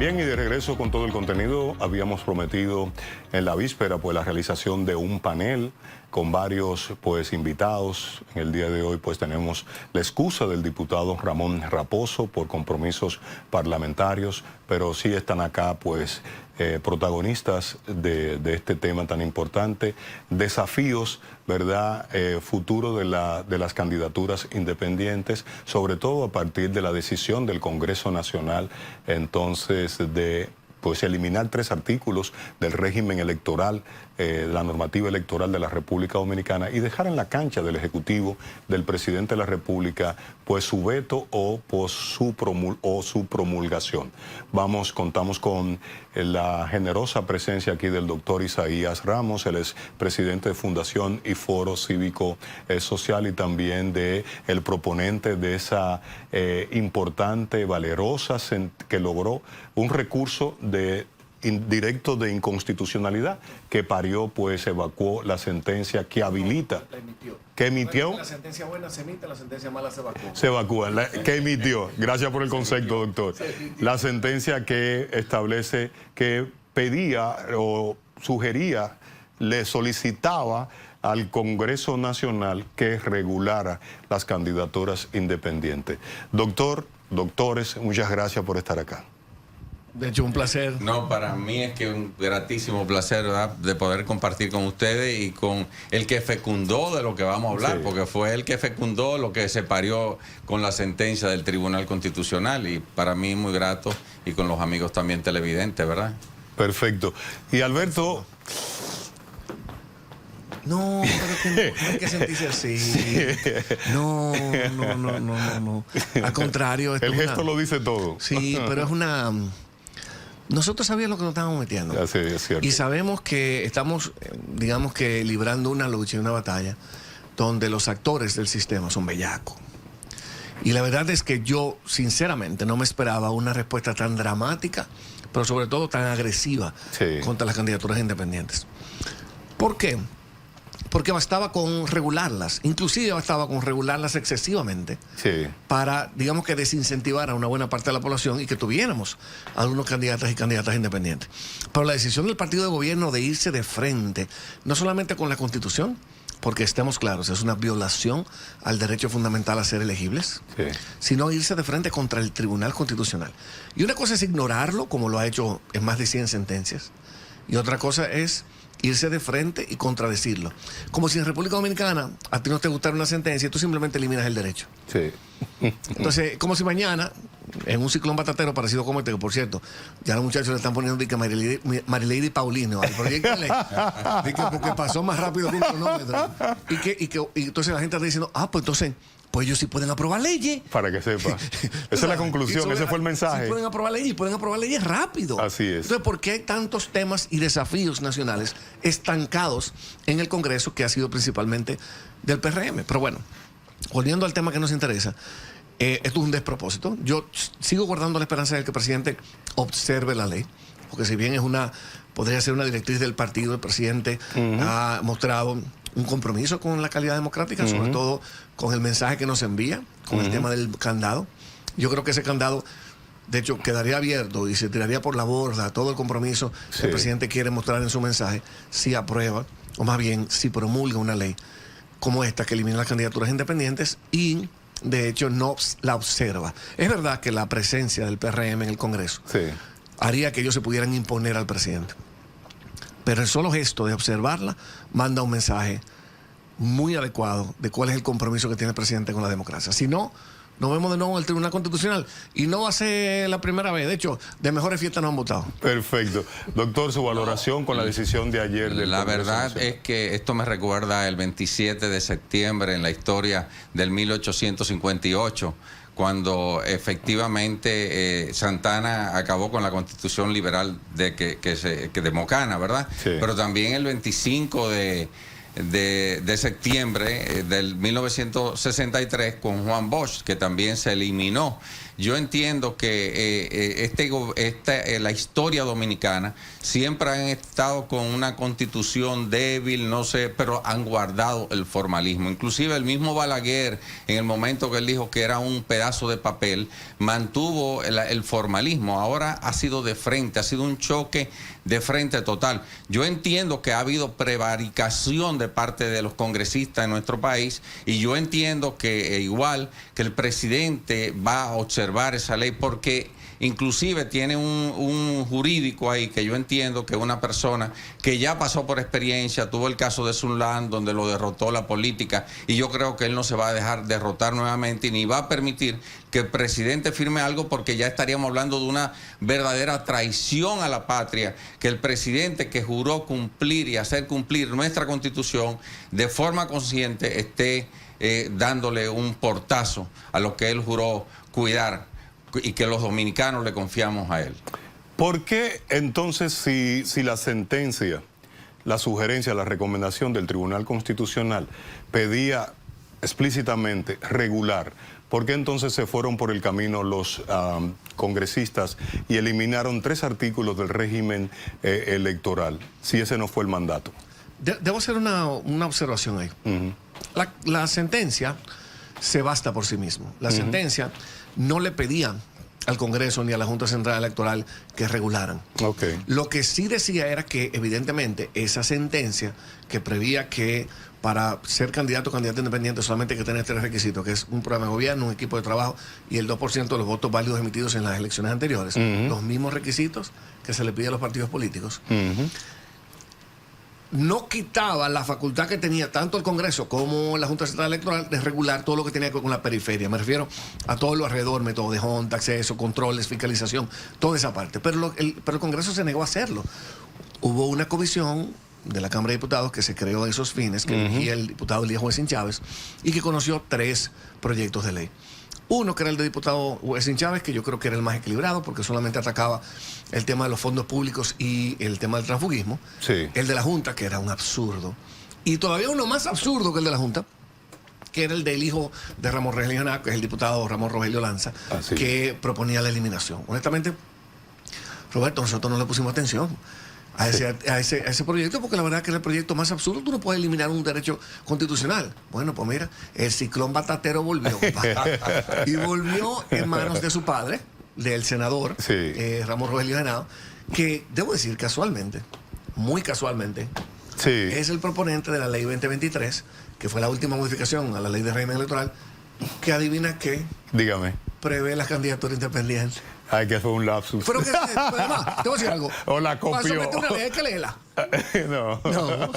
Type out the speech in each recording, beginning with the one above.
Bien, y de regreso con todo el contenido, habíamos prometido en la víspera pues la realización de un panel con varios pues invitados. En el día de hoy pues tenemos la excusa del diputado Ramón Raposo por compromisos parlamentarios, pero sí están acá pues protagonistas de este tema tan importante, desafíos, ¿verdad?, futuro de las candidaturas independientes, sobre todo a partir de la decisión del Congreso Nacional, entonces, de pues eliminar 3 artículos del régimen electoral, la normativa electoral de la República Dominicana, y dejar en la cancha del Ejecutivo, del Presidente de la República, pues su veto o su promulgación. Contamos con la generosa presencia aquí del doctor Isaías Ramos, él es presidente de Fundación y Foro Cívico Social, y también de el proponente de esa importante, valerosa, que logró un recurso directo de inconstitucionalidad que parió, pues evacuó la sentencia que habilita. ¿Que emitió? La sentencia buena se emite, la sentencia mala se evacúa. Se evacúa. ¿Que emitió? Gracias por el concepto, doctor. La sentencia que establece, que pedía o sugería, le solicitaba al Congreso Nacional que regulara las candidaturas independientes. Doctores, muchas gracias por estar acá. De hecho, un placer. No, para mí es que un gratísimo placer, ¿verdad?, de poder compartir con ustedes y con el que fecundó de lo que vamos a hablar, sí, porque fue el que fecundó lo que se parió con la sentencia del Tribunal Constitucional, y para mí muy grato, y con los amigos también televidentes, ¿verdad? Perfecto. Y Alberto... No, pero que no hay que sentirse así. Sí. No. Al contrario. El gesto lo dice todo. Sí, pero es una... Nosotros sabíamos lo que nos estábamos metiendo. Sí, es cierto. Y sabemos que estamos, digamos que, librando una lucha y una batalla donde los actores del sistema son bellacos. Y la verdad es que yo, sinceramente, no me esperaba una respuesta tan dramática, pero sobre todo tan agresiva, sí, contra las candidaturas independientes. ¿Por qué? Porque bastaba con regularlas, inclusive bastaba con regularlas excesivamente, sí, para, digamos que, desincentivar a una buena parte de la población y que tuviéramos algunos candidatos y candidatas independientes. Pero la decisión del partido de gobierno de irse de frente, no solamente con la Constitución, porque estemos claros, es una violación al derecho fundamental a ser elegibles, sí, sino irse de frente contra el Tribunal Constitucional. Y una cosa es ignorarlo, como lo ha hecho en más de 100 sentencias, y otra cosa es irse de frente y contradecirlo. Como si en República Dominicana a ti no te gustara una sentencia y tú simplemente eliminas el derecho. Sí. Entonces, como si mañana, en un ciclón batatero parecido como este, que por cierto, ya los muchachos le están poniendo Marilady Paulino al proyecto de ley, porque pasó más rápido que un cronómetro. Y entonces la gente está diciendo, pues entonces... pues ellos sí pueden aprobar leyes. Para que sepa. Esa es la conclusión, ese fue el mensaje. Sí pueden aprobar leyes rápido. Así es. Entonces, ¿por qué hay tantos temas y desafíos nacionales estancados en el Congreso, que ha sido principalmente del PRM? Pero bueno, volviendo al tema que nos interesa, esto es un despropósito. Yo sigo guardando la esperanza de que el presidente observe la ley, porque si bien podría ser una directriz del partido, el presidente ha mostrado un compromiso con la calidad democrática, sobre todo con el mensaje que nos envía, con el tema del candado. Yo creo que ese candado, de hecho, quedaría abierto y se tiraría por la borda todo el compromiso que el presidente quiere mostrar en su mensaje si aprueba, o más bien si promulga una ley como esta que elimina las candidaturas independientes y, de hecho, no la observa. Es verdad que la presencia del PRM en el Congreso haría que ellos se pudieran imponer al presidente. Pero el solo gesto de observarla manda un mensaje muy adecuado de cuál es el compromiso que tiene el presidente con la democracia. Si no, nos vemos de nuevo en el Tribunal Constitucional. Y no va a ser la primera vez. De hecho, de mejores fiestas nos han votado. Perfecto. Doctor, su valoración con la decisión de ayer del La Congreso verdad Nacional. es que esto me recuerda el 27 de septiembre en la historia del 1858, cuando efectivamente Santana acabó con la Constitución liberal de Mocana, ¿verdad? Sí. Pero también el 25 de septiembre del 1963 con Juan Bosch, que también se eliminó yo entiendo que la historia dominicana siempre han estado con una constitución débil, no sé, pero han guardado el formalismo. Inclusive el mismo Balaguer, en el momento que él dijo que era un pedazo de papel, mantuvo el formalismo. Ahora ha sido de frente, ha sido un choque de frente total. Yo entiendo que ha habido prevaricación de parte de los congresistas en nuestro país, y yo entiendo que igual que el presidente va a observar esa ley, porque inclusive tiene un jurídico ahí que yo entiendo que una persona que ya pasó por experiencia, tuvo el caso de Sunland donde lo derrotó la política, y yo creo que él no se va a dejar derrotar nuevamente y ni va a permitir que el presidente firme algo, porque ya estaríamos hablando de una verdadera traición a la patria, que el presidente que juró cumplir y hacer cumplir nuestra Constitución de forma consciente esté dándole un portazo a lo que él juró cuidar, y que los dominicanos le confiamos a él. ¿Por qué entonces si la sentencia, la sugerencia, la recomendación del Tribunal Constitucional pedía explícitamente regular, por qué entonces se fueron por el camino los congresistas y eliminaron 3 artículos del régimen electoral, si ese no fue el mandato? Debo hacer una observación ahí. La sentencia se basta por sí mismo. La sentencia no le pedía al Congreso ni a la Junta Central Electoral que regularan. Lo que sí decía era que evidentemente esa sentencia que prevía que para ser candidato o candidata independiente solamente hay que tener 3 requisitos, que es un programa de gobierno, un equipo de trabajo y el 2% de los votos válidos emitidos en las elecciones anteriores. Los mismos requisitos que se le pide a los partidos políticos. No quitaba la facultad que tenía tanto el Congreso como la Junta Central Electoral de regular todo lo que tenía que ver con la periferia. Me refiero a todo lo alrededor, método de junta, acceso, controles, fiscalización, toda esa parte. Pero el Congreso se negó a hacerlo. Hubo una comisión de la Cámara de Diputados que se creó a esos fines, que dirigía el diputado Elías Juezín Chávez, y que conoció 3 proyectos de ley. Uno, que era el del diputado Juezín Chávez, que yo creo que era el más equilibrado, porque solamente atacaba el tema de los fondos públicos y el tema del transfugismo. Sí. El de la Junta, que era un absurdo. Y todavía uno más absurdo que el de la Junta, que era el del hijo de Ramón Rogelio Lanza, que es el diputado Ramón Rogelio Lanza, que proponía la eliminación. Honestamente, Roberto, nosotros no le pusimos atención a ese proyecto, porque la verdad que era el proyecto más absurdo. Tú no puedes eliminar un derecho constitucional. Bueno, pues mira, el ciclón batatero volvió. Y volvió en manos de su padre, del senador Ramón Rogelio Lanza, que debo decir casualmente, muy casualmente, es el proponente de la ley 2023, que fue la última modificación a la ley de régimen electoral, que adivina qué. Dígame. Prevé las candidaturas independientes. Ay, que fue un lapsus. Pero además, te voy a decir algo. O la copió. Para someter una ley hay que leerla. No. No.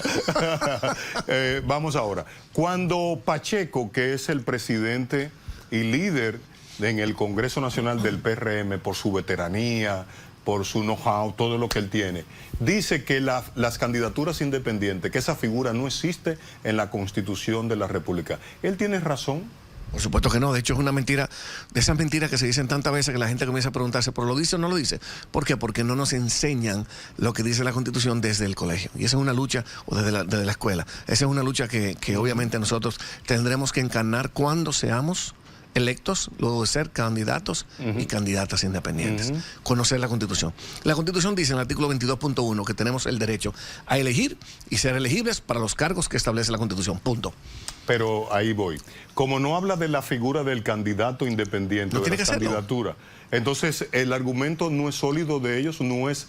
Vamos ahora. Cuando Pacheco, que es el presidente y líder en el Congreso Nacional del PRM, por su veteranía, por su know-how, todo lo que él tiene, dice que las candidaturas independientes, que esa figura no existe en la Constitución de la República. ¿Él tiene razón? Por supuesto que no. De hecho, es una mentira, de esas mentiras que se dicen tantas veces que la gente comienza a preguntarse, ¿pero lo dice o no lo dice? ¿Por qué? Porque no nos enseñan lo que dice la Constitución desde el colegio. Y esa es una lucha, o desde la escuela. Esa es una lucha que obviamente nosotros tendremos que encarnar cuando seamos electos, luego de ser candidatos y candidatas independientes. Conocer la Constitución. La Constitución dice en el artículo 22.1 que tenemos el derecho a elegir y ser elegibles para los cargos que establece la Constitución. Punto. Pero ahí voy. Como no habla de la figura del candidato independiente, no de tiene la que hacerlo. candidatura, entonces el argumento no es sólido de ellos, no es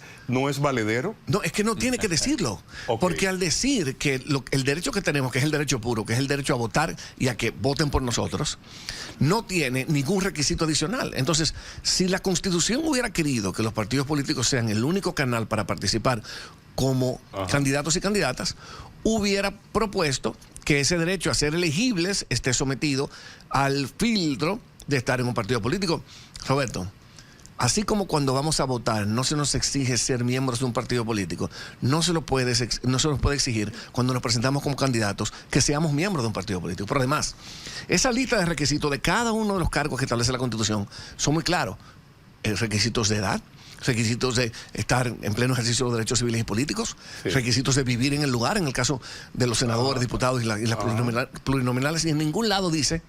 valedero. No, es que no tiene que decirlo. Porque al decir que el derecho que tenemos, que es el derecho puro, que es el derecho a votar y a que voten por nosotros, no tiene ningún requisito adicional. Entonces, si la Constitución hubiera querido que los partidos políticos sean el único canal para participar como candidatos y candidatas, hubiera propuesto que ese derecho a ser elegibles esté sometido al filtro de estar en un partido político. Roberto, así como cuando vamos a votar no se nos exige ser miembros de un partido político, no se nos puede exigir cuando nos presentamos como candidatos que seamos miembros de un partido político. Pero además, esa lista de requisitos de cada uno de los cargos que establece la Constitución son muy claros. Requisitos de edad, requisitos de estar en pleno ejercicio de los derechos civiles y políticos, requisitos de vivir en el lugar, en el caso de los senadores, diputados y las plurinominales, y en ningún lado dice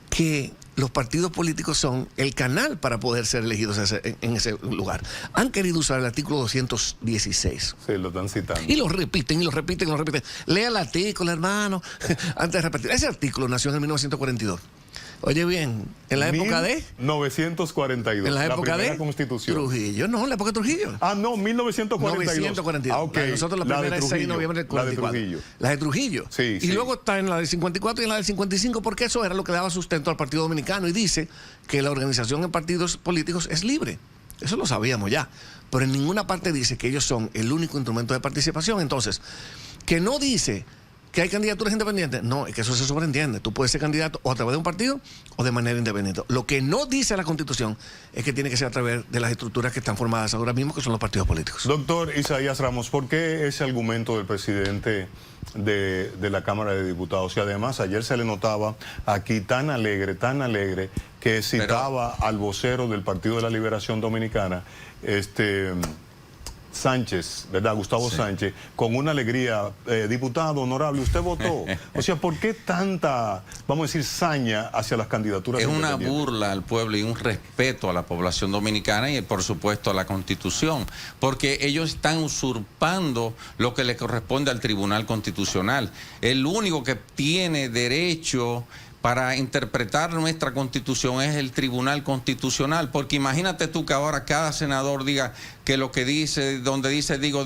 que los partidos políticos son el canal para poder ser elegidos en ese lugar. Han querido usar el artículo 216. Sí, lo están citando. Y lo repiten, y lo repiten, y lo repiten. Lea el artículo, hermano, antes de repetir. Ese artículo nació en el 1942. Oye bien, en la época de... 1942. En la época primera de Constitución. Trujillo, no, en la época de Trujillo. Ah, no, 1942. 1942. Ah, ok. La de nosotros la primera es 6 de Trujillo, noviembre del La de 44. Trujillo. La de Trujillo. Sí, y sí. luego está en la del 54 y en la del 55, porque eso era lo que daba sustento al Partido Dominicano y dice que la organización en partidos políticos es libre. Eso lo sabíamos ya. Pero en ninguna parte dice que ellos son el único instrumento de participación. Entonces, que no dice que hay candidaturas independientes. No, es que eso se sobreentiende. Tú puedes ser candidato o a través de un partido o de manera independiente. Lo que no dice la Constitución es que tiene que ser a través de las estructuras que están formadas ahora mismo, que son los partidos políticos. Doctor Isaías Ramos, ¿por qué ese argumento del presidente de la Cámara de Diputados? Y además ayer se le notaba aquí tan alegre, que citaba al vocero del Partido de la Liberación Dominicana, Sánchez, ¿verdad? Gustavo Sí. Sánchez, con una alegría, diputado honorable, usted votó. O sea, ¿por qué tanta, vamos a decir, saña hacia las candidaturas Es una independientes? burla al pueblo y un respeto a la población dominicana y por supuesto a la Constitución, porque ellos están usurpando lo que le corresponde al Tribunal Constitucional. El único que tiene derecho para interpretar nuestra Constitución es el Tribunal Constitucional, porque imagínate tú que ahora cada senador diga que lo que dice, donde dice digo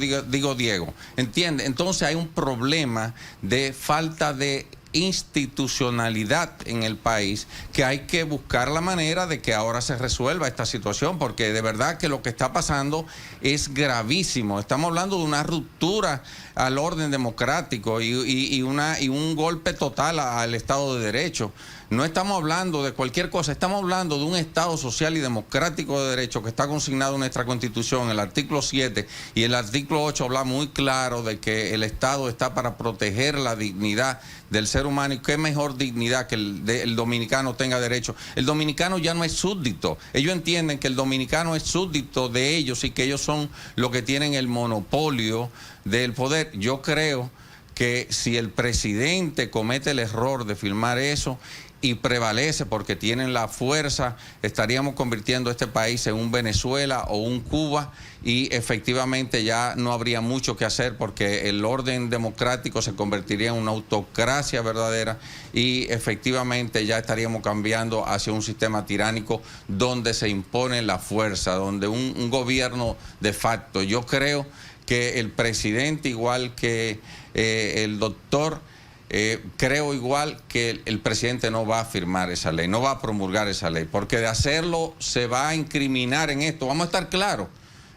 Diego, ¿entiendes? Entonces hay un problema de falta de institucionalidad en el país, que hay que buscar la manera de que ahora se resuelva esta situación, porque de verdad que lo que está pasando es gravísimo. Estamos hablando de una ruptura al orden democrático y un golpe total al Estado de Derecho. No estamos hablando de cualquier cosa, estamos hablando de un Estado social y democrático de derecho que está consignado en nuestra Constitución, el artículo 7 y el artículo 8 habla muy claro de que el Estado está para proteger la dignidad del ser humano, y qué mejor dignidad que el dominicano tenga derecho. El dominicano ya no es súbdito, ellos entienden que el dominicano es súbdito de ellos y que ellos son los que tienen el monopolio del poder. Yo creo que si el presidente comete el error de firmar eso y prevalece porque tienen la fuerza, estaríamos convirtiendo este país en un Venezuela o un Cuba, y efectivamente ya no habría mucho que hacer porque el orden democrático se convertiría en una autocracia verdadera y efectivamente ya estaríamos cambiando hacia un sistema tiránico donde se impone la fuerza, donde un gobierno de facto. Yo creo que el presidente, igual que el doctor, creo igual que el presidente no va a firmar esa ley, no va a promulgar esa ley, porque de hacerlo se va a incriminar en esto. Vamos a estar claros,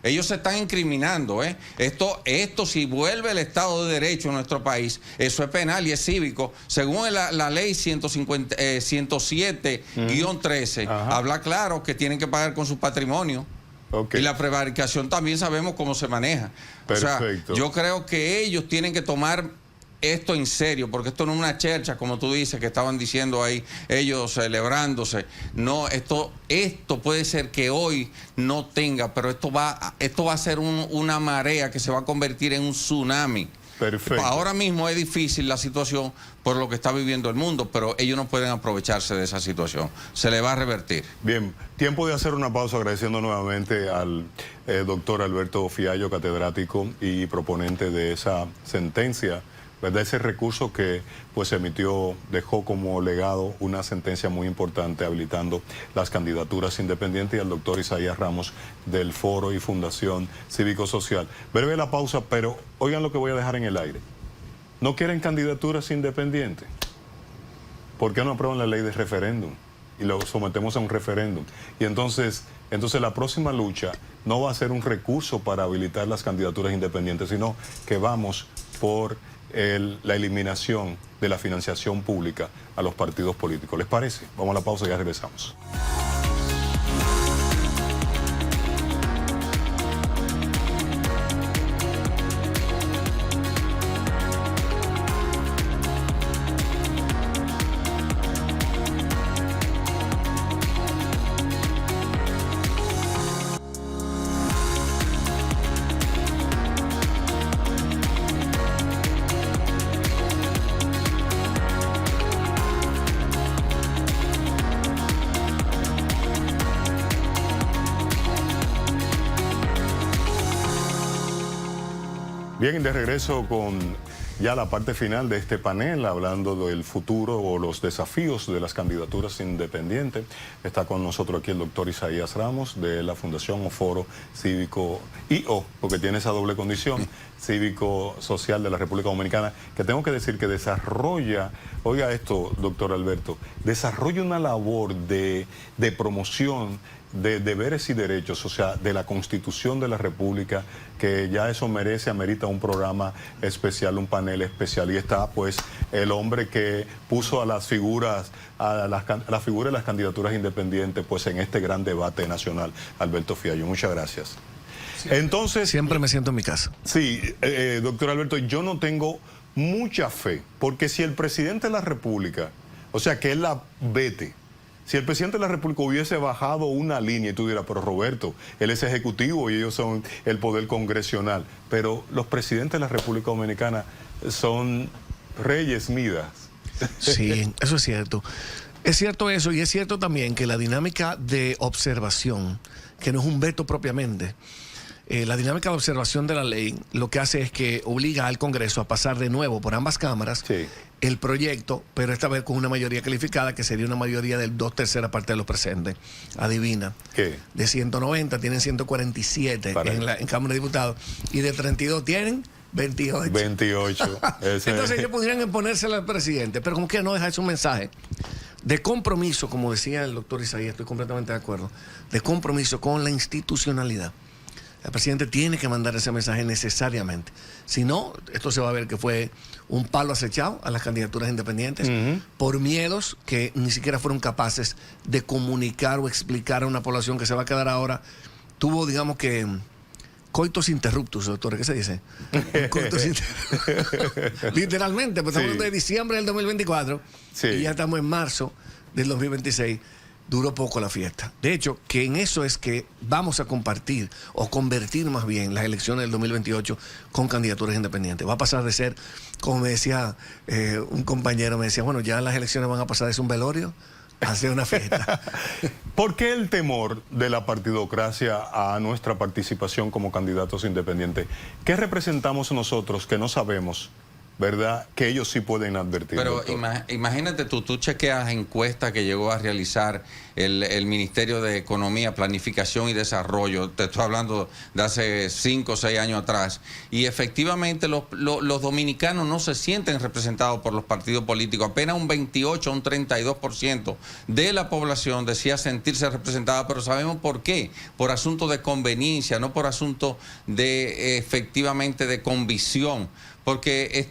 ellos se están incriminando, ¿eh? Esto si vuelve el Estado de Derecho en nuestro país, eso es penal y es cívico. Según la ley 107-13, habla claro que tienen que pagar con su patrimonio. Okay. Y la prevaricación también sabemos cómo se maneja. Perfecto. O sea, yo creo que ellos tienen que tomar esto en serio, porque esto no es una chercha, como tú dices, que estaban diciendo ahí, ellos celebrándose. No, esto puede ser que hoy no tenga, pero esto va a ser una marea que se va a convertir en un tsunami. Perfecto. Ahora mismo es difícil la situación por lo que está viviendo el mundo, pero ellos no pueden aprovecharse de esa situación. Se le va a revertir. Bien, tiempo de hacer una pausa agradeciendo nuevamente al doctor Alberto Fiallo, catedrático y proponente de esa sentencia, ¿verdad? Ese recurso que pues emitió, dejó como legado una sentencia muy importante habilitando las candidaturas independientes, y al doctor Isaías Ramos del Foro y Fundación Cívico Social. Breve la pausa, pero oigan lo que voy a dejar en el aire. ¿No quieren candidaturas independientes? ¿Por qué no aprueban la ley de referéndum y lo sometemos a un referéndum? Y entonces la próxima lucha no va a ser un recurso para habilitar las candidaturas independientes, sino que vamos por la eliminación de la financiación pública a los partidos políticos. ¿Les parece? Vamos a la pausa y ya regresamos. Bien, de regreso con ya la parte final de este panel, hablando del futuro o los desafíos de las candidaturas independientes. Está con nosotros aquí el doctor Isaías Ramos de la Fundación o Foro Cívico IO, porque tiene esa doble condición, cívico social de la República Dominicana, que tengo que decir que desarrolla, oiga esto, doctor Alberto, desarrolla una labor de promoción de deberes y derechos, o sea, de la Constitución de la República, que ya eso amerita un programa especial, un panel especial. Y está, pues, el hombre que puso a las figuras, la figura de las candidaturas independientes, pues, en este gran debate nacional, Alberto Fiallo. Muchas gracias. Entonces, siempre me siento en mi casa. Sí, doctor Alberto, yo no tengo mucha fe, porque si el presidente de la República, o sea, que él la vete, si el presidente de la República hubiese bajado una línea y tú dirás, pero Roberto, él es ejecutivo y ellos son el poder congresional, pero los presidentes de la República Dominicana son reyes Midas. Sí, eso es cierto. Es cierto eso, y es cierto también que la dinámica de observación, que no es un veto propiamente, la dinámica de observación de la ley lo que hace es que obliga al Congreso a pasar de nuevo por ambas cámaras el proyecto, pero esta vez con una mayoría calificada, que sería una mayoría del 2/3 parte de los presentes. Adivina. ¿Qué? De 190 tienen 147 en Cámara de Diputados, y de 32 tienen 28. 28. Entonces ellos podrían imponérselo al presidente, pero como que no dejarse un mensaje de compromiso, como decía el doctor Isaías, estoy completamente de acuerdo, de compromiso con la institucionalidad. El presidente tiene que mandar ese mensaje necesariamente. Si no, esto se va a ver que fue un palo acechado a las candidaturas independientes por miedos que ni siquiera fueron capaces de comunicar o explicar a una población que se va a quedar ahora. Tuvo, digamos que, coitus interruptus, doctor, ¿qué se dice? Coitus interruptus. Literalmente, pues estamos hablando de diciembre del 2024 y ya estamos en marzo del 2026. Duró poco la fiesta. De hecho, que en eso es que vamos a compartir o convertir más bien las elecciones del 2028 con candidaturas independientes. Va a pasar de ser, como me decía un compañero, me decía, bueno, ya las elecciones van a pasar de ser un velorio a hacer una fiesta. ¿Por qué el temor de la partidocracia a nuestra participación como candidatos independientes? ¿Qué representamos nosotros que no sabemos, verdad, que ellos sí pueden advertir? Pero imagínate tú chequeas encuestas que llegó a realizar el Ministerio de Economía, Planificación y Desarrollo, te estoy hablando de hace 5 o 6 años atrás, y efectivamente los dominicanos no se sienten representados por los partidos políticos. Apenas un 28 o un 32% de la población decía sentirse representada, pero sabemos por qué, por asunto de conveniencia, no por asunto de efectivamente de convicción. Porque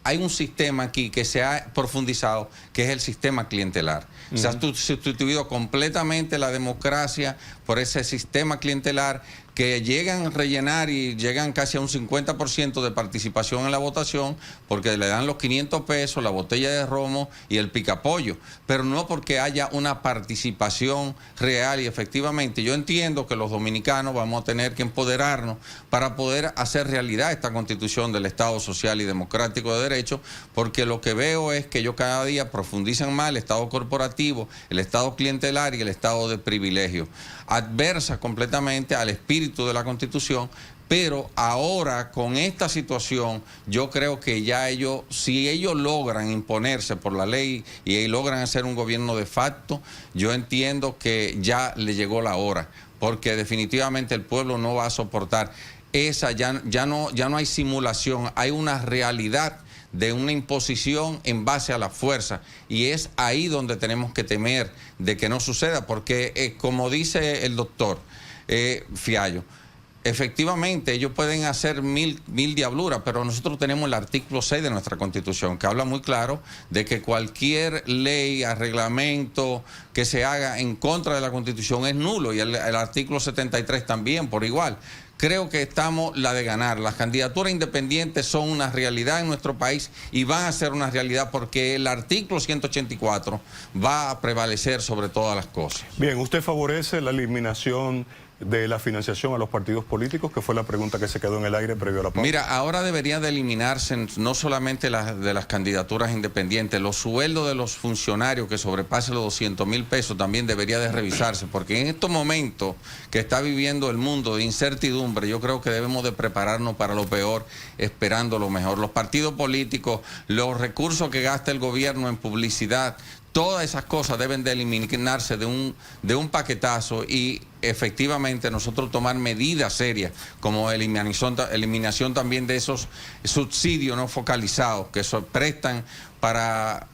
hay un sistema aquí que se ha profundizado, que es el sistema clientelar. Se ha sustituido completamente la democracia por ese sistema clientelar, que llegan a rellenar y llegan casi a un 50% de participación en la votación, porque le dan los 500 pesos, la botella de romo y el picapollo, pero no porque haya una participación real. Y efectivamente yo entiendo que los dominicanos vamos a tener que empoderarnos para poder hacer realidad esta constitución del Estado social y democrático de derecho, porque lo que veo es que ellos cada día profundizan más el Estado corporativo, el Estado clientelar y el Estado de privilegio, adversa completamente al espíritu de la Constitución. Pero ahora con esta situación yo creo que ya ellos, si ellos logran imponerse por la ley y logran hacer un gobierno de facto, yo entiendo que ya le llegó la hora, porque definitivamente el pueblo no va a soportar esa, ya no hay simulación, hay una realidad de una imposición en base a la fuerza, y es ahí donde tenemos que temer de que no suceda, porque como dice el doctor Fiallo, efectivamente ellos pueden hacer mil diabluras, pero nosotros tenemos el artículo 6 de nuestra Constitución, que habla muy claro de que cualquier ley, reglamento que se haga en contra de la Constitución es nulo, y el artículo 73 también por igual. Creo que estamos la de ganar. Las candidaturas independientes son una realidad en nuestro país y van a ser una realidad porque el artículo 184 va a prevalecer sobre todas las cosas. Bien, ¿usted favorece la eliminación de la financiación a los partidos políticos, que fue la pregunta que se quedó en el aire previo a la pausa? Mira, ahora debería de eliminarse no solamente de las candidaturas independientes, los sueldos de los funcionarios que sobrepasen los 200,000 pesos también debería de revisarse, porque en estos momentos que está viviendo el mundo de incertidumbre, yo creo que debemos de prepararnos para lo peor, esperando lo mejor. Los partidos políticos, los recursos que gasta el gobierno en publicidad, todas esas cosas deben de eliminarse de un paquetazo y efectivamente nosotros tomar medidas serias como eliminación también de esos subsidios no focalizados que prestan para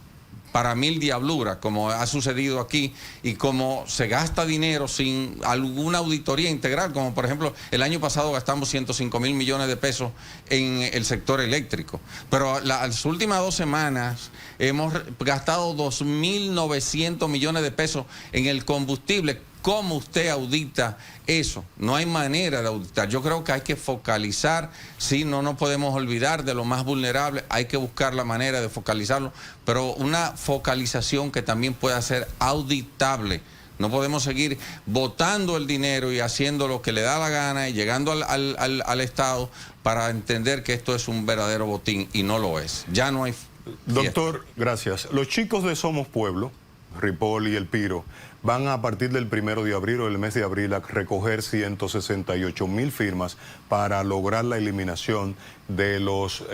mil diabluras, como ha sucedido aquí, y como se gasta dinero sin alguna auditoría integral, como por ejemplo el año pasado gastamos 105,000 millones de pesos en el sector eléctrico, pero las últimas 2 semanas hemos gastado 2.900 millones de pesos en el combustible. ¿Cómo usted audita eso? No hay manera de auditar. Yo creo que hay que focalizar, sí, no nos podemos olvidar de lo más vulnerable, hay que buscar la manera de focalizarlo, pero una focalización que también pueda ser auditable. No podemos seguir botando el dinero y haciendo lo que le da la gana y llegando al Estado para entender que esto es un verdadero botín, y no lo es. Ya no hay fiesta. Doctor, gracias. Los chicos de Somos Pueblo, Ripoll y El Piro, van a partir del 1 de abril o del mes de abril a recoger 168,000 firmas para lograr la eliminación de los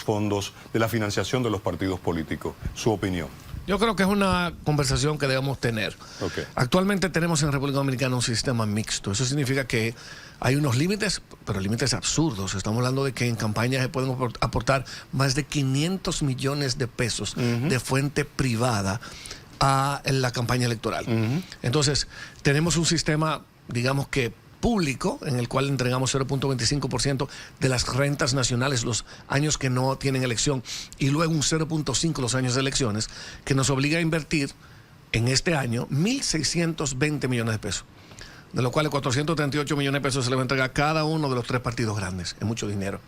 fondos, de la financiación de los partidos políticos. ¿Su opinión? Yo creo que es una conversación que debemos tener. Okay. Actualmente tenemos en República Dominicana un sistema mixto. Eso significa que hay unos límites, pero límites absurdos. Estamos hablando de que en campaña se pueden aportar más de 500 millones de pesos de fuente privada a la campaña electoral. Entonces, tenemos un sistema, digamos que público, en el cual entregamos 0.25% de las rentas nacionales los años que no tienen elección, y luego un 0.5% los años de elecciones, que nos obliga a invertir en este año 1.620 millones de pesos, de los cuales 438 millones de pesos se le va a entregar a cada uno de los 3 partidos grandes. Es mucho dinero.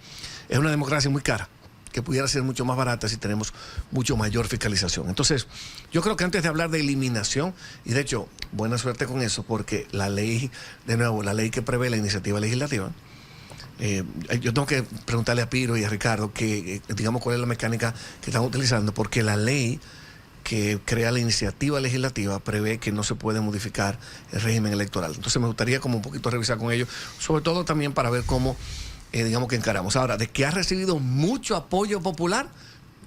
Es una democracia muy cara, que pudiera ser mucho más barata si tenemos mucho mayor fiscalización. Entonces, yo creo que antes de hablar de eliminación, y de hecho, buena suerte con eso, porque la ley, de nuevo, la ley que prevé la iniciativa legislativa, yo tengo que preguntarle a Piro y a Ricardo que, digamos, cuál es la mecánica que están utilizando, porque la ley que crea la iniciativa legislativa prevé que no se puede modificar el régimen electoral. Entonces, me gustaría como un poquito revisar con ellos, sobre todo también para ver cómo digamos que encaramos. Ahora, de que ha recibido mucho apoyo popular,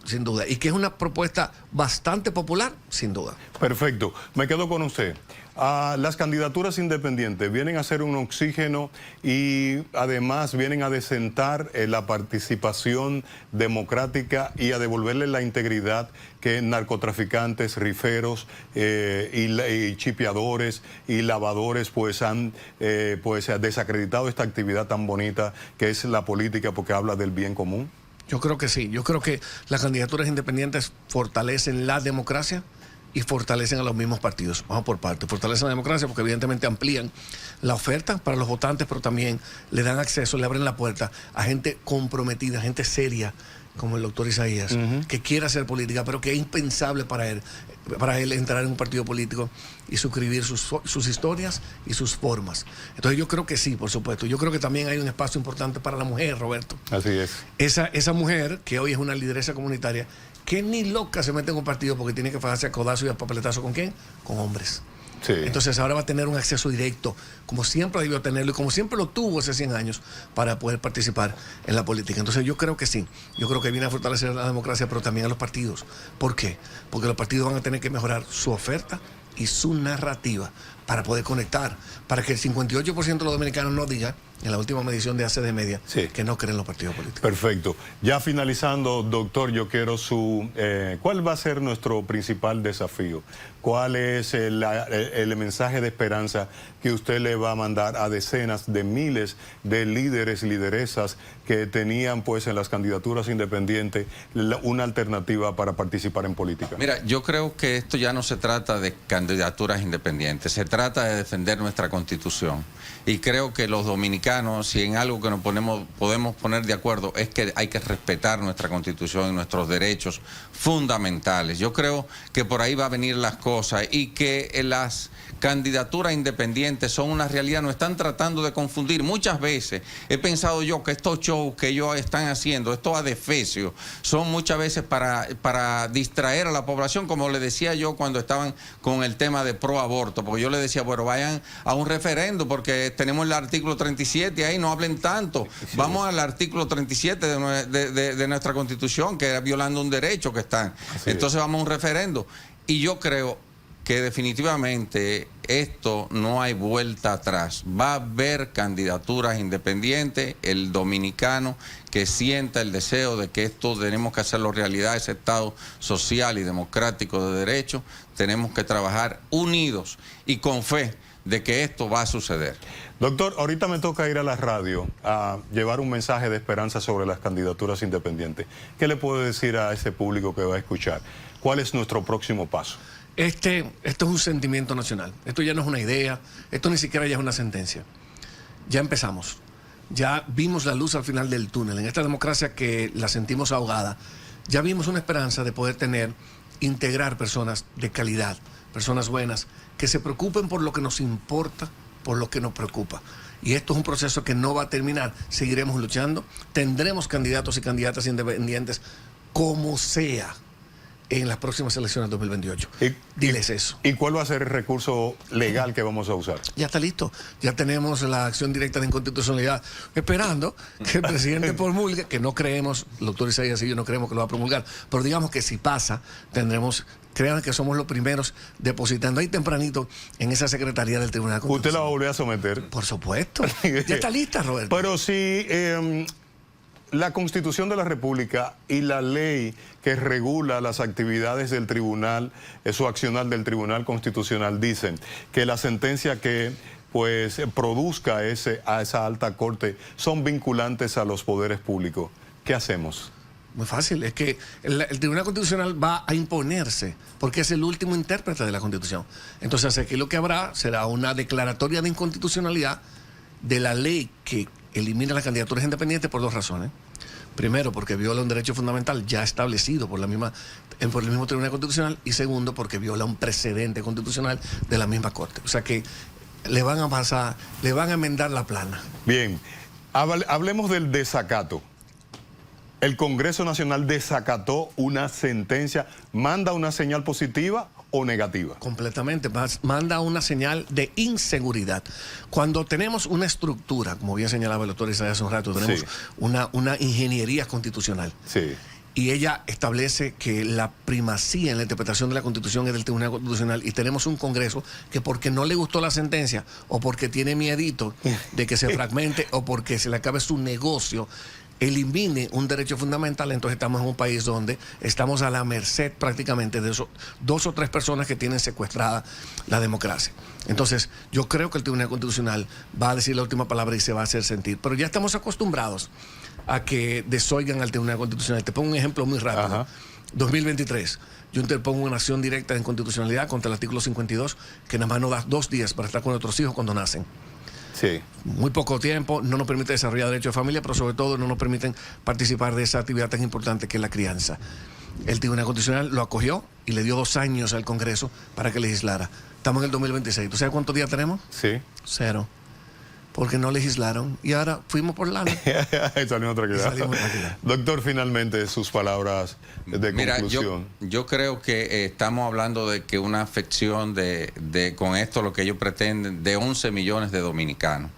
sin duda, y que es una propuesta bastante popular, sin duda. Perfecto. Me quedo con usted. Las candidaturas independientes vienen a ser un oxígeno y además vienen a desentar la participación democrática y a devolverle la integridad que narcotraficantes, riferos y chipeadores y lavadores pues han desacreditado esta actividad tan bonita que es la política, porque habla del bien común. Yo creo que sí. Yo creo que las candidaturas independientes fortalecen la democracia y fortalecen a los mismos partidos. Vamos por partes. Fortalecen la democracia porque evidentemente amplían la oferta para los votantes, pero también le dan acceso, le abren la puerta a gente comprometida, gente seria, como el doctor Isaías, que quiere hacer política, pero que es impensable para él entrar en un partido político y suscribir sus historias y sus formas. Entonces yo creo que sí, por supuesto. Yo creo que también hay un espacio importante para la mujer, Roberto. Así es. Esa mujer, que hoy es una lideresa comunitaria, que ni loca se mete en un partido porque tiene que fajarse a codazo y a papeletazo. ¿Con quién? Con hombres. Sí. Entonces ahora va a tener un acceso directo, como siempre debió tenerlo y como siempre lo tuvo hace 100 años, para poder participar en la política. Entonces yo creo que sí, yo creo que viene a fortalecer la democracia, pero también a los partidos. ¿Por qué? Porque los partidos van a tener que mejorar su oferta y su narrativa para poder conectar, para que el 58% de los dominicanos no diga, en la última medición de ACD Media, sí, que no creen los partidos políticos. Perfecto. Ya finalizando, doctor, yo quiero ¿cuál va a ser nuestro principal desafío? ¿Cuál es el mensaje de esperanza que usted le va a mandar a decenas de miles de líderes y lideresas que tenían pues en las candidaturas independientes una alternativa para participar en política? Mira, yo creo que esto ya no se trata de candidaturas independientes, se trata de defender nuestra Constitución. Y creo que los dominicanos, si en algo que nos podemos poner de acuerdo, es que hay que respetar nuestra Constitución y nuestros derechos fundamentales. Yo creo que por ahí va a venir las cosas y que las candidaturas independientes son una realidad, nos están tratando de confundir. Muchas veces he pensado yo que estos shows que ellos están haciendo, estos adefesios, son muchas veces para distraer a la población, como le decía yo cuando estaban con el tema de pro aborto, porque yo le decía, bueno, vayan a un referendo, porque tenemos el artículo 37 ahí, no hablen tanto. Vamos al artículo 37 de nuestra Constitución, que era violando un derecho que están. Entonces vamos a un referendo. Y yo creo que definitivamente esto no hay vuelta atrás. Va a haber candidaturas independientes, el dominicano que sienta el deseo de que esto tenemos que hacerlo realidad, ese Estado social y democrático de derecho, tenemos que trabajar unidos y con fe de que esto va a suceder. Doctor, ahorita me toca ir a la radio a llevar un mensaje de esperanza sobre las candidaturas independientes. ¿Qué le puedo decir a ese público que va a escuchar? ¿Cuál es nuestro próximo paso? Esto es un sentimiento nacional. Esto ya no es una idea, esto ni siquiera ya es una sentencia. Ya empezamos. Ya vimos la luz al final del túnel. En esta democracia que la sentimos ahogada, ya vimos una esperanza de poder integrar personas de calidad, personas buenas, que se preocupen por lo que nos importa, por lo que nos preocupa. Y esto es un proceso que no va a terminar. Seguiremos luchando. Tendremos candidatos y candidatas independientes como sea en las próximas elecciones 2028. Diles eso. ¿Y cuál va a ser el recurso legal que vamos a usar? Ya está listo. Ya tenemos la acción directa de inconstitucionalidad esperando que el presidente promulgue, que no creemos, el doctor Isaías y yo no creemos que lo va a promulgar, pero digamos que si pasa, crean que somos los primeros depositando ahí tempranito en esa secretaría del Tribunal Constitucional. ¿Usted la va a volver a someter? Por supuesto. Ya está lista, Roberto. Pero si la Constitución de la República y la ley que regula las actividades del tribunal, su accional del Tribunal Constitucional, dicen que la sentencia que pues produzca a esa alta corte son vinculantes a los poderes públicos, ¿qué hacemos? Muy fácil, es que el Tribunal Constitucional va a imponerse porque es el último intérprete de la Constitución. Entonces aquí lo que habrá será una declaratoria de inconstitucionalidad de la ley que elimina las candidaturas independientes por dos razones. Primero, porque viola un derecho fundamental ya establecido por el mismo Tribunal Constitucional, y segundo, porque viola un precedente constitucional de la misma Corte. O sea que le van a enmendar la plana. Bien, hablemos del desacato. El Congreso Nacional desacató una sentencia, ¿manda una señal positiva o negativa? Completamente, manda una señal de inseguridad. Cuando tenemos una estructura, como bien señalaba el doctor Isaías hace un rato, tenemos una ingeniería constitucional. Sí. Y ella establece que la primacía en la interpretación de la Constitución es del Tribunal Constitucional, y tenemos un Congreso que, porque no le gustó la sentencia o porque tiene miedito de que se fragmente o porque se le acabe su negocio, elimine un derecho fundamental. Entonces estamos en un país donde estamos a la merced prácticamente de dos o tres personas que tienen secuestrada la democracia. Entonces yo creo que el Tribunal Constitucional va a decir la última palabra y se va a hacer sentir, pero ya estamos acostumbrados a que desoigan al Tribunal Constitucional. Te pongo un ejemplo muy rápido. Ajá. 2023, yo interpongo una acción directa de inconstitucionalidad contra el artículo 52, que nada más nos da 2 días para estar con nuestros hijos cuando nacen. Sí. Muy poco tiempo, no nos permite desarrollar derecho de familia, pero sobre todo no nos permiten participar de esa actividad tan importante que es la crianza. El Tribunal Constitucional lo acogió y le dio 2 años al Congreso para que legislara. Estamos en el 2026. ¿Tú sabes cuántos días tenemos? Sí. 0. Porque no legislaron y ahora fuimos por lana. Salimos tranquilos. Doctor, finalmente sus palabras de conclusión. Yo creo que estamos hablando de que una afección con esto, lo que ellos pretenden, de 11 millones de dominicanos.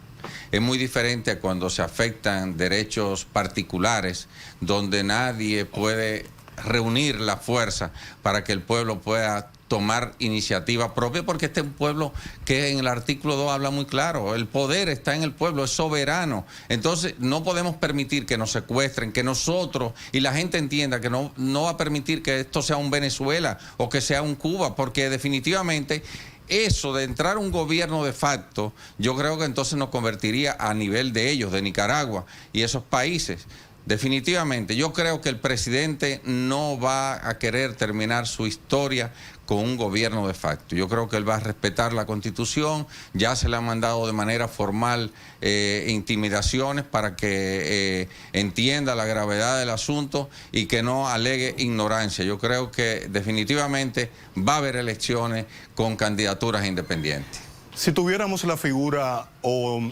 Es muy diferente a cuando se afectan derechos particulares, donde nadie puede reunir la fuerza para que el pueblo pueda tomar iniciativa propia, porque este es un pueblo que en el artículo 2 habla muy claro, el poder está en el pueblo, es soberano. Entonces no podemos permitir que nos secuestren, que nosotros y la gente entienda que no va a permitir que esto sea un Venezuela o que sea un Cuba, porque definitivamente eso de entrar un gobierno de facto, yo creo que entonces nos convertiría a nivel de ellos, de Nicaragua y esos países, definitivamente, yo creo que el presidente no va a querer terminar su historia con un gobierno de facto. Yo creo que él va a respetar la Constitución, ya se le han mandado de manera formal intimidaciones para que entienda la gravedad del asunto y que no alegue ignorancia. Yo creo que definitivamente va a haber elecciones con candidaturas independientes. Si tuviéramos la figura o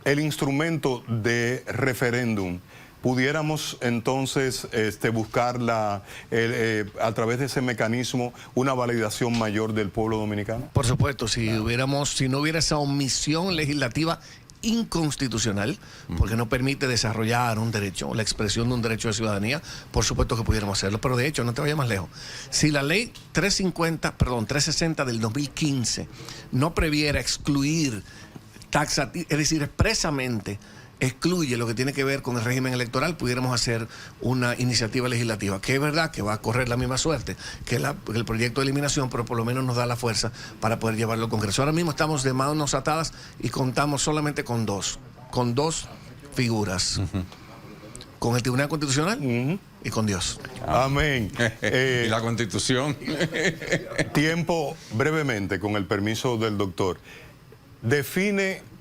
el instrumento de referéndum, pudiéramos entonces buscar a través de ese mecanismo una validación mayor del pueblo dominicano. Por supuesto, si no hubiera esa omisión legislativa inconstitucional, porque no permite desarrollar un derecho, la expresión de un derecho de ciudadanía, por supuesto que pudiéramos hacerlo, pero de hecho, no te vayas más lejos. Si la ley 360 del 2015 no previera excluir es decir, expresamente excluye lo que tiene que ver con el régimen electoral, pudiéramos hacer una iniciativa legislativa, que es verdad que va a correr la misma suerte que el proyecto de eliminación, pero por lo menos nos da la fuerza para poder llevarlo al Congreso. Ahora mismo estamos de manos atadas y contamos solamente con dos figuras, con el Tribunal Constitucional y con Dios. Amén. Y la Constitución. Tiempo brevemente, con el permiso del doctor.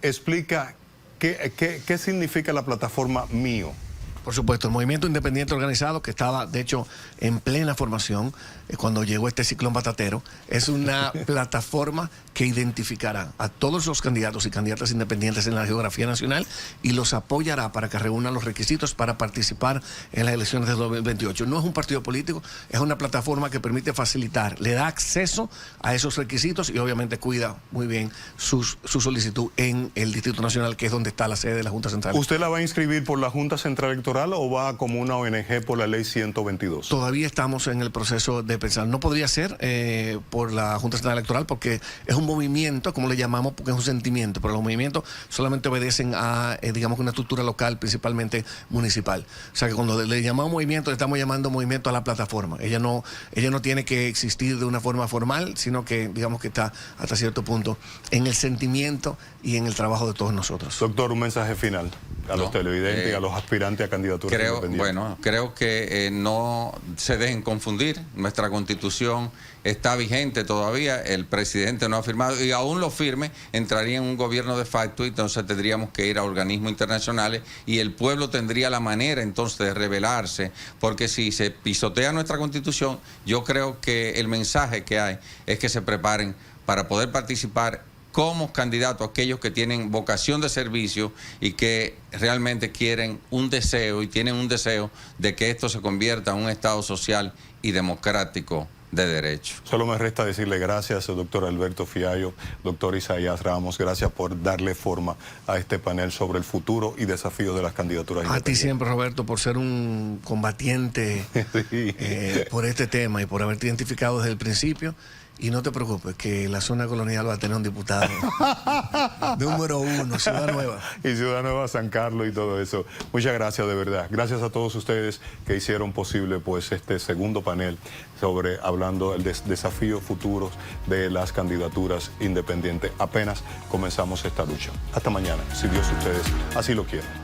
Explica qué significa la plataforma Mío. Por supuesto, el movimiento independiente organizado, que estaba, de hecho, en plena formación cuando llegó este ciclón batatero, es una plataforma que identificará a todos los candidatos y candidatas independientes en la geografía nacional y los apoyará para que reúnan los requisitos para participar en las elecciones de 2028. No es un partido político, es una plataforma que permite facilitar, le da acceso a esos requisitos y obviamente cuida muy bien su solicitud en el Distrito Nacional, que es donde está la sede de la Junta Central. ¿Usted la va a inscribir por la Junta Central Electoral o va como una ONG por la ley 122? Todavía estamos en el proceso de pensar. No podría ser por la Junta Central Electoral porque es un movimiento, como le llamamos, porque es un sentimiento, pero los movimientos solamente obedecen a, digamos, una estructura local, principalmente municipal. O sea que cuando le llamamos movimiento, le estamos llamando movimiento a la plataforma. Ella no tiene que existir de una forma formal, sino que, digamos, que está hasta cierto punto en el sentimiento y en el trabajo de todos nosotros. Doctor, un mensaje final a los televidentes y a los aspirantes a candidaturas independientes. Creo que no se dejen confundir. Nuestra Constitución está vigente todavía, el presidente no ha firmado y aún lo firme, entraría en un gobierno de facto y entonces tendríamos que ir a organismos internacionales y el pueblo tendría la manera entonces de rebelarse, porque si se pisotea nuestra Constitución, yo creo que el mensaje que hay es que se preparen para poder participar como candidatos aquellos que tienen vocación de servicio y que realmente quieren un deseo y tienen un deseo de que esto se convierta en un Estado social y democrático de derecho. Solo me resta decirle gracias al doctor Alberto Fiallo, doctor Isaías Ramos, gracias por darle forma a este panel sobre el futuro y desafíos de las candidaturas independientes. A ti siempre, Roberto, por ser un combatiente por este tema y por haberte identificado desde el principio. Y no te preocupes, que la zona colonial va a tener un diputado número 1, Ciudad Nueva. Y Ciudad Nueva, San Carlos y todo eso. Muchas gracias, de verdad. Gracias a todos ustedes que hicieron posible pues este segundo panel sobre hablando del desafío futuros de las candidaturas independientes. Apenas comenzamos esta lucha. Hasta mañana, si Dios ustedes así lo quieren.